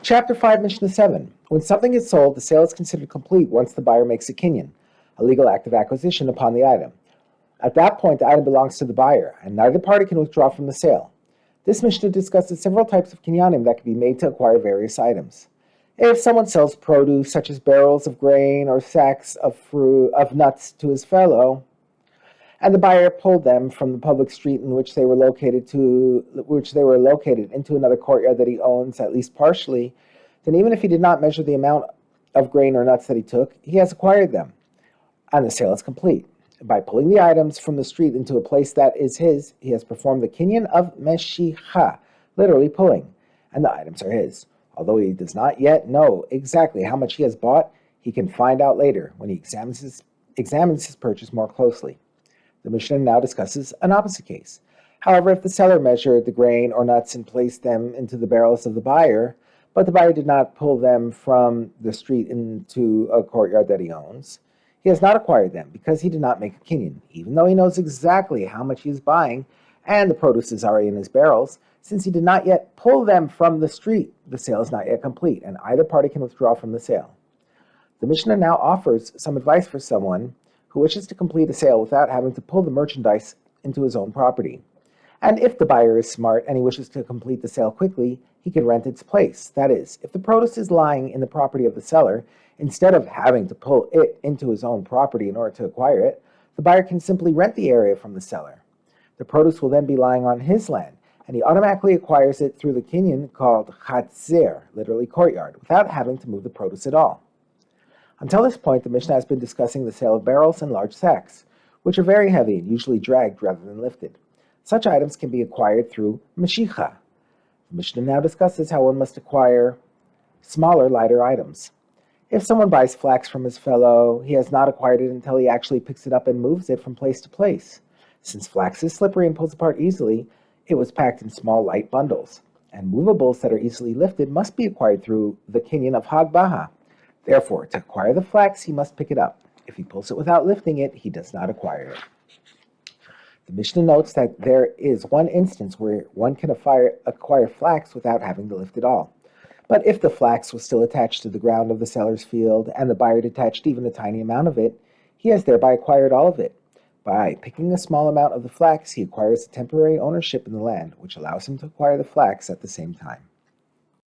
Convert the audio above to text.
Chapter 5, Mishnah 7. When something is sold, the sale is considered complete once the buyer makes a kinyan, a legal act of acquisition upon the item. At that point, the item belongs to the buyer, and neither party can withdraw from the sale. This Mishnah discusses several types of kinyanim that can be made to acquire various items. If someone sells produce, such as barrels of grain or sacks of nuts to his fellow, and the buyer pulled them from the public street in which they were located into another courtyard that he owns, at least partially, then even if he did not measure the amount of grain or nuts that he took, he has acquired them, and the sale is complete. By pulling the items from the street into a place that is his, he has performed the kinyan of meshicha, literally pulling, and the items are his. Although he does not yet know exactly how much he has bought, he can find out later when he examines his purchase more closely. The Mishnah now discusses an opposite case. However, if the seller measured the grain or nuts and placed them into the barrels of the buyer, but the buyer did not pull them from the street into a courtyard that he owns, he has not acquired them because he did not make a kinyan, even though he knows exactly how much he is buying and the produce is already in his barrels. Since he did not yet pull them from the street, the sale is not yet complete, and either party can withdraw from the sale. The Mishnah now offers some advice for someone who wishes to complete a sale without having to pull the merchandise into his own property. And if the buyer is smart and he wishes to complete the sale quickly, he can rent its place. That is, if the produce is lying in the property of the seller, instead of having to pull it into his own property in order to acquire it, the buyer can simply rent the area from the seller. The produce will then be lying on his land, and he automatically acquires it through the kinyan called chatzer, literally courtyard, without having to move the produce at all. Until this point, the Mishnah has been discussing the sale of barrels and large sacks, which are very heavy and usually dragged rather than lifted. Such items can be acquired through meshicha. The Mishnah now discusses how one must acquire smaller, lighter items. If someone buys flax from his fellow, he has not acquired it until he actually picks it up and moves it from place to place. Since flax is slippery and pulls apart easily, it was packed in small, light bundles, and movables that are easily lifted must be acquired through the kinyan of hagbaha. Therefore, to acquire the flax, he must pick it up. If he pulls it without lifting it, he does not acquire it. The Mishnah notes that there is one instance where one can acquire flax without having to lift it all. But if the flax was still attached to the ground of the seller's field, and the buyer detached even a tiny amount of it, he has thereby acquired all of it. By picking a small amount of the flax, he acquires a temporary ownership in the land, which allows him to acquire the flax at the same time.